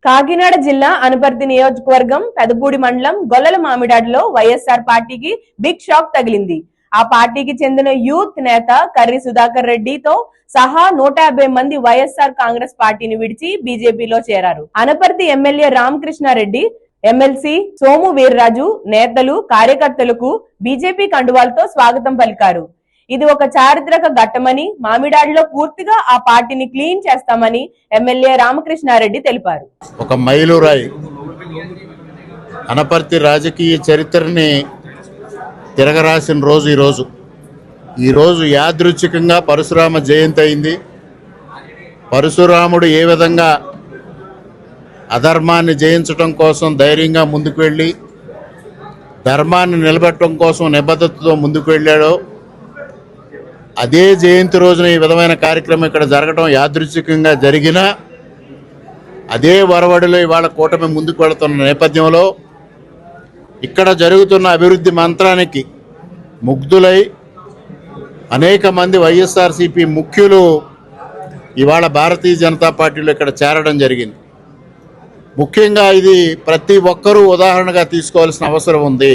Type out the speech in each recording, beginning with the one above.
కాకినాడ జిల్లా అనపర్తి నియోజకవర్గం పెదపూడి మండలం గొల్లల మామిడాడులో వైఎస్ఆర్ పార్టీకి బిగ్ షాక్ తగిలింది. ఆ పార్టీకి చెందిన యూత్ నేత కర్రి సుధాకర్ రెడ్డితో సహా 150 మంది వైఎస్ఆర్ కాంగ్రెస్ పార్టీని విడిచి బీజేపీలో చేరారు. అనపర్తి ఎమ్మెల్యే రామకృష్ణారెడ్డి, ఎమ్మెల్సీ సోము వీర్రాజు నేతలు కార్యకర్తలకు బీజేపీ కండువాలతో స్వాగతం పలికారు. ఇది ఒక చారిత్రక ఘట్టమని, మామిడాడిలో పూర్తిగా ఆ పార్టీని క్లీన్ చేస్తామని ఎమ్మెల్యే రామకృష్ణారెడ్డి తెలిపారు. ఒక మైలురాయి అనపర్తి రాజకీయ చరిత్రని తిరగరాసిన రోజు ఈరోజు యాదృచ్ఛికంగా పరశురామ జయంతి అయింది. పరశురాముడు ఏ విధంగా అధర్మాన్ని జయించడం కోసం ధైర్యంగా ముందుకు వెళ్ళి ధర్మాన్ని నిలబెట్టడం కోసం నిబద్ధతతో ముందుకు వెళ్ళాడో, అదే జయంతి రోజున ఈ విధమైన కార్యక్రమం ఇక్కడ జరగడం యాదృచ్ఛికంగా జరిగినా అదే వరవడిలో ఇవాళ కూటమి ముందుకు వెళుతున్న నేపథ్యంలో ఇక్కడ జరుగుతున్న అభివృద్ధి మంత్రానికి ముగ్ధులై అనేక మంది వైఎస్ఆర్సీపీ ముఖ్యులు ఇవాళ భారతీయ జనతా పార్టీలో ఇక్కడ చేరడం జరిగింది. ముఖ్యంగా ఇది ప్రతి ఒక్కరూ ఉదాహరణగా తీసుకోవాల్సిన అవసరం ఉంది.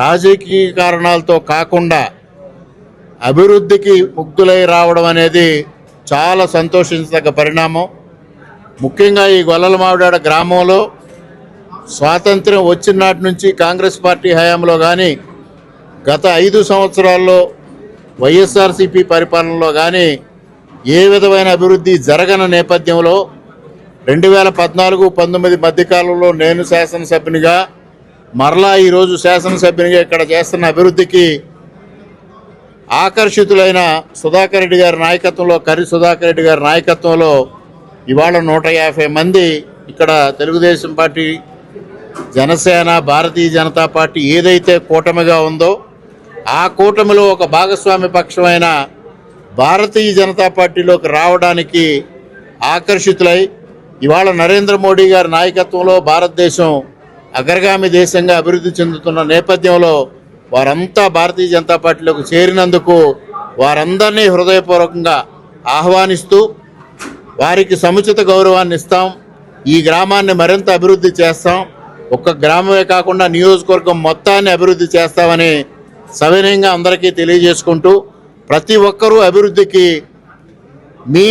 రాజకీయ కారణాలతో కాకుండా అభివృద్ధికి ముగ్ధులై రావడం అనేది చాలా సంతోషించదగ్గ పరిణామం. ముఖ్యంగా ఈ గొల్లల మామిడాడ గ్రామంలో స్వాతంత్ర్యం వచ్చిన నాటి నుంచి కాంగ్రెస్ పార్టీ హయాంలో కానీ గత 5 సంవత్సరాల్లో వైఎస్ఆర్సీపీ పరిపాలనలో కానీ ఏ విధమైన అభివృద్ధి జరగని నేపథ్యంలో 2014-19 మధ్యకాలంలో నేను శాసనసభ్యునిగా, మరలా ఈరోజు శాసనసభ్యునిగా ఇక్కడ చేస్తున్న అభివృద్ధికి ఆకర్షితులైన సుధాకర్ రెడ్డి గారి నాయకత్వంలో, కర్రి సుధాకర్ రెడ్డి గారి నాయకత్వంలో ఇవాళ 150 మంది ఇక్కడ తెలుగుదేశం పార్టీ, జనసేన, భారతీయ జనతా పార్టీ ఏదైతే కూటమిగా ఉందో ఆ కూటమిలో ఒక భాగస్వామ్య పక్షమైన భారతీయ జనతా పార్టీలోకి రావడానికి ఆకర్షితులై ఇవాళ నరేంద్ర మోడీ గారి నాయకత్వంలో భారతదేశం అగ్రగామి దేశంగా అభివృద్ధి చెందుతున్న నేపథ్యంలో వారంతా భారతీయ జనతా పార్టీలోకి చేరినందుకు వారందరినీ హృదయపూర్వకంగా ఆహ్వానిస్తూ వారికి సముచిత గౌరవాన్ని ఇస్తాం. ఈ గ్రామాన్ని మరింత అభివృద్ధి చేస్తాం. ఒక్క గ్రామమే కాకుండా నియోజకవర్గం మొత్తాన్ని అభివృద్ధి చేస్తామని సవినయంగా అందరికీ తెలియజేసుకుంటూ, ప్రతి ఒక్కరూ అభివృద్ధికి మీ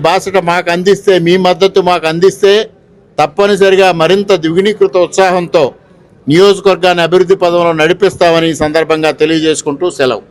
బాసట మాకు అందిస్తే, మీ మద్దతు మాకు అందిస్తే తప్పనిసరిగా మరింత ద్విగుణీకృత ఉత్సాహంతో నియోజకవర్గాన్ని అభివృద్ధి పదంలో నడిపిస్తామని ఈ సందర్భంగా తెలియజేసుకుంటూ సెలవు.